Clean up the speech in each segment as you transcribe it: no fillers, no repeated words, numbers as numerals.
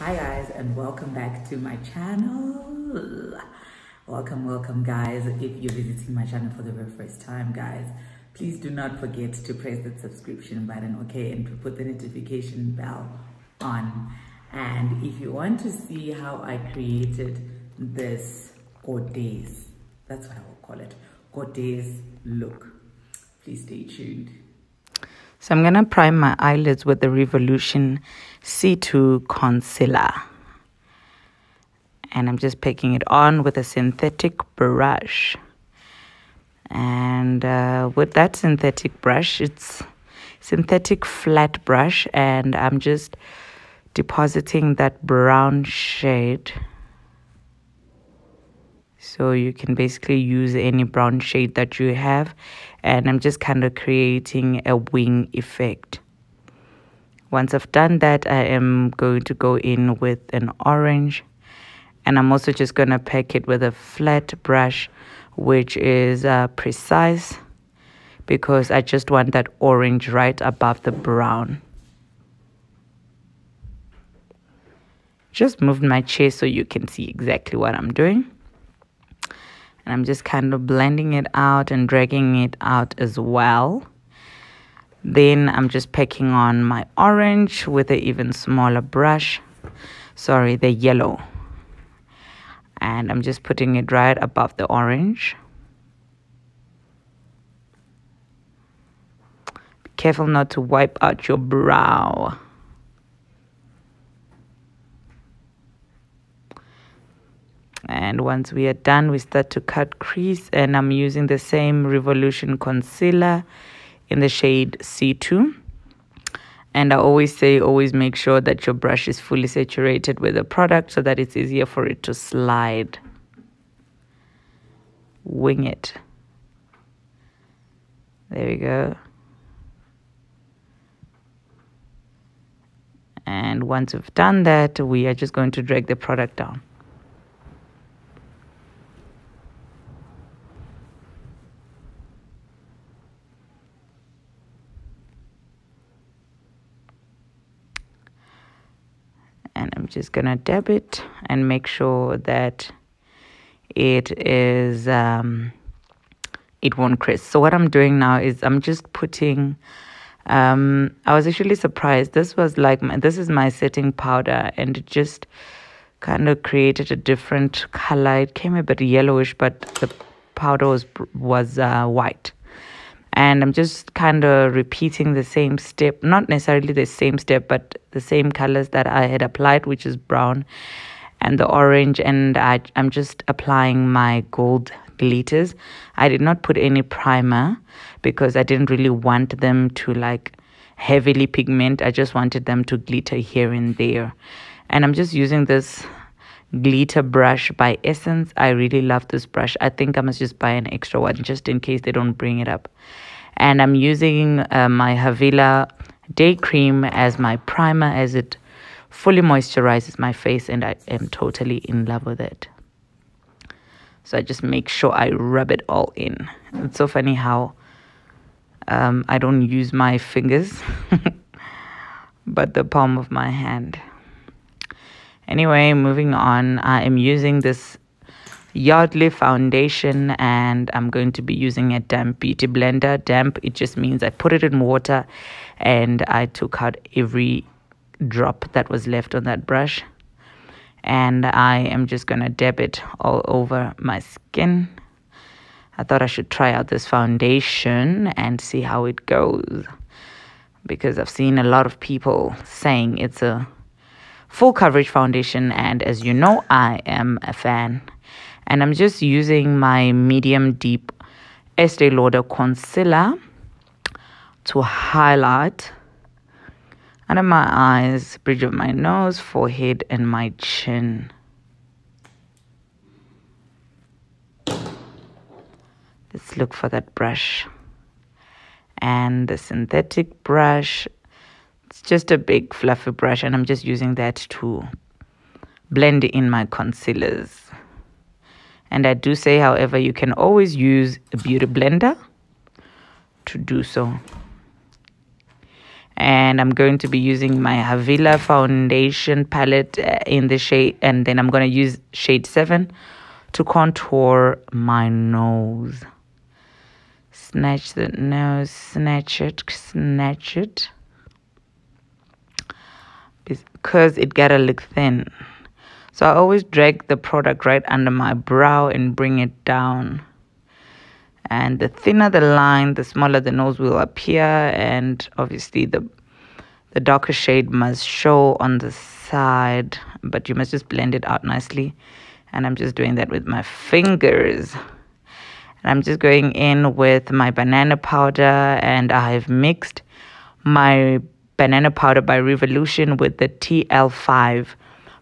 Hi guys, and welcome back to my channel. Welcome guys. If you're visiting my channel for the very first time, guys, please do not forget to press that subscription button, okay, and to put the notification bell on. And if you want to see how I created this Goddess, that's what I will call it, Goddess look, please stay tuned. So I'm going to prime my eyelids with the Revolution C2 concealer. And I'm just packing it on with a synthetic brush. And with that synthetic brush, it's synthetic flat brush. And I'm just depositing that brown shade. So you can basically use any brown shade that you have. And I'm just kind of creating a wing effect. Once I've done that, I am going to go in with an orange. And I'm also just going to pack it with a flat brush, which is precise, because I just want that orange right above the brown. Just moved my chair so you can see exactly what I'm doing. And I'm just kind of blending it out and dragging it out as well. Then I'm just packing on my orange with an even smaller brush. Sorry, the yellow. And I'm just putting it right above the orange. Be careful not to wipe out your brow. And once we are done, we start to cut crease, and I'm using the same Revolution concealer in the shade C2. And I always say, always make sure that your brush is fully saturated with the product so that it's easier for it to slide. Wing it. There we go. And once we've done that, we are just going to drag the product down. And I'm just going to dab it and make sure that it is, it won't crease. So what I'm doing now is I'm just putting, I was actually surprised. This was like, this is my setting powder, and it just kind of created a different color. It came a bit yellowish, but the powder was white. And I'm just kind of repeating the same step, not necessarily the same step, but the same colors that I had applied, which is brown and the orange. And I'm just applying my gold glitters. I did not put any primer because I didn't really want them to like heavily pigment. I just wanted them to glitter here and there. And I'm just using this glitter brush by Essence. I really love this brush. I think I must just buy an extra one just in case they don't bring it up. And I'm using my Havila Day Cream as my primer, as it fully moisturizes my face, and I am totally in love with it. So I just make sure I rub it all in. It's so funny how I don't use my fingers but the palm of my hand. Anyway, moving on, I am using this Yardley foundation, and I'm going to be using a damp beauty blender. Damp, it just means I put it in water and I took out every drop that was left on that brush. And I am just going to dab it all over my skin. I thought I should try out this foundation and see how it goes, because I've seen a lot of people saying it's a full coverage foundation, and as you know, I am a fan. And I'm just using my medium deep Estee Lauder concealer to highlight under my eyes, bridge of my nose, forehead, and my chin. Let's look for that brush. And the synthetic brush, it's just a big fluffy brush, and I'm just using that to blend in my concealers. And I do say, however, you can always use a beauty blender to do so. and I'm going to be using my Havila foundation palette in the shade, and then I'm going to use shade 7 to contour my nose. Snatch the nose, snatch it, because it gotta look thin. So I always drag the product right under my brow and bring it down. And the thinner the line, the smaller the nose will appear, and obviously the darker shade must show on the side, but you must just blend it out nicely. And I'm just doing that with my fingers. And I'm just going in with my banana powder, and I've mixed my banana powder by Revolution with the TL5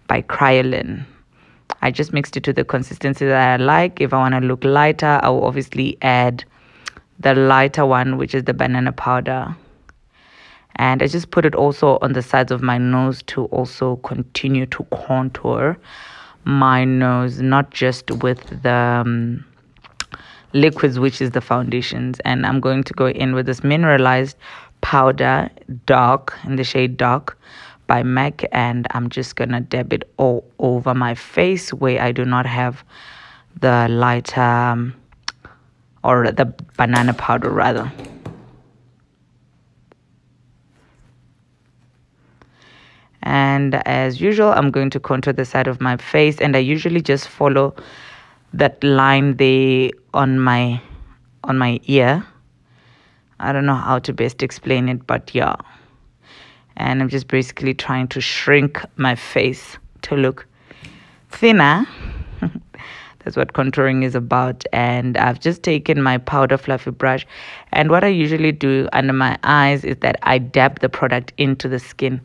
by Kryolan. I just mixed it to the consistency that I like. If I want to look lighter, I will obviously add the lighter one, which is the banana powder. And I just put it also on the sides of my nose to also continue to contour my nose, not just with the liquids, which is the foundations. And I'm going to go in with this mineralized powder, dark, in the shade Dark by MAC, and I'm just gonna dab it all over my face where I do not have the lighter or the banana powder rather. And as usual, I'm going to contour the side of my face, and I usually just follow that line there on my ear. I don't know how to best explain it, but yeah. And I'm just basically trying to shrink my face to look thinner. That's what contouring is about. And I've just taken my powder fluffy brush, and what I usually do under my eyes is that I dab the product into the skin,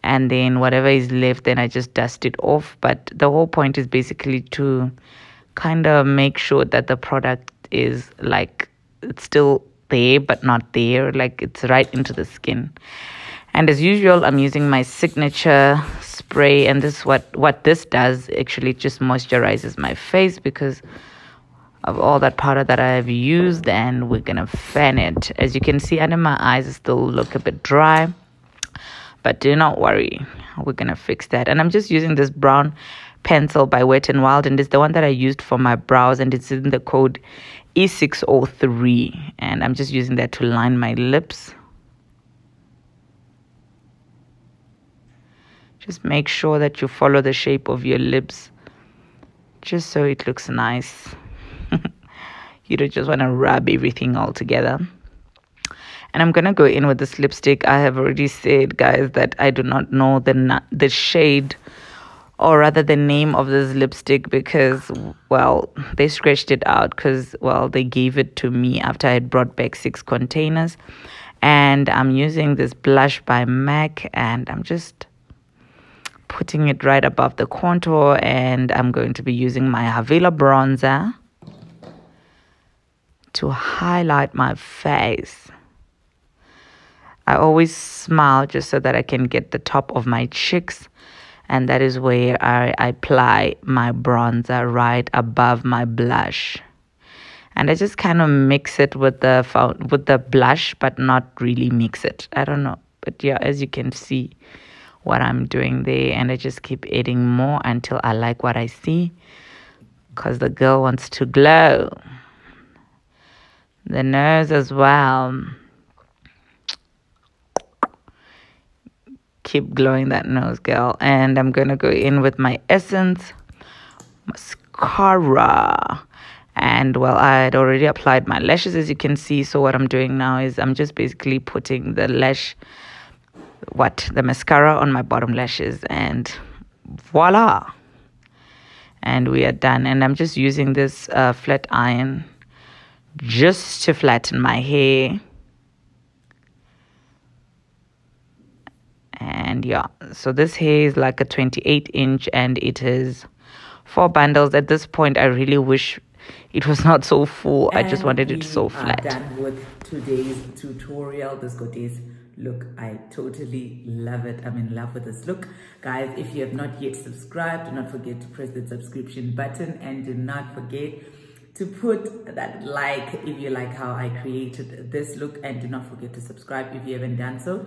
and then whatever is left, then I just dust it off. But the whole point is basically to kind of make sure that the product is like it's still there but not there, like it's right into the skin. And as usual, I'm using my signature spray, and this what this does actually just moisturizes my face because of all that powder that I've used. And we're gonna fan it. As you can see, under my eyes still look a bit dry, but do not worry, we're gonna fix that. And I'm just using this brown pencil by Wet n Wild, and it's the one that I used for my brows, and it's in the code E603, and I'm just using that to line my lips. Just make sure that you follow the shape of your lips just so it looks nice. You don't just want to rub everything all together. And I'm going to go in with this lipstick. I have already said, guys, that I do not know the shade, or rather the name of this lipstick, because, well, they scratched it out because, well, they gave it to me after I had brought back 6 containers. And I'm using this blush by MAC, and I'm just putting it right above the contour, and I'm going to be using my Havila bronzer to highlight my face. I always smile just so that I can get the top of my cheeks, and that is where I apply my bronzer, right above my blush. And I just kind of mix it with the blush, but not really mix it. I don't know, but yeah, as you can see what I'm doing there, and I just keep adding more until I like what I see, because the girl wants to glow. The nose as well. Keep glowing that nose, girl. And I'm gonna go in with my Essence mascara. And well, I had already applied my lashes, as you can see. So what I'm doing now is I'm just basically putting the mascara on my bottom lashes, and voila, and we are done. And I'm just using this flat iron just to flatten my hair. And yeah, so this hair is like a 28-inch, and it is 4 bundles. At this point, I really wish it was not so full. I just wanted it so flat. Done with today's tutorial. This goddess look, I totally love it. I'm in love with this look, guys. If you have not yet subscribed, do not forget to press the subscription button, and do not forget to put that like if you like how I created this look, and do not forget to subscribe if you haven't done so.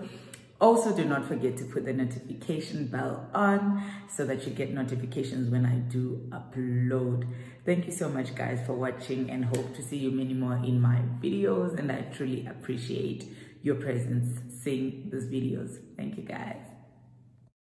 Also, do not forget to put the notification bell on so that you get notifications when I do upload. Thank you so much, guys, for watching, and hope to see you many more in my videos. And I truly appreciate your presence seeing these videos. Thank you, guys.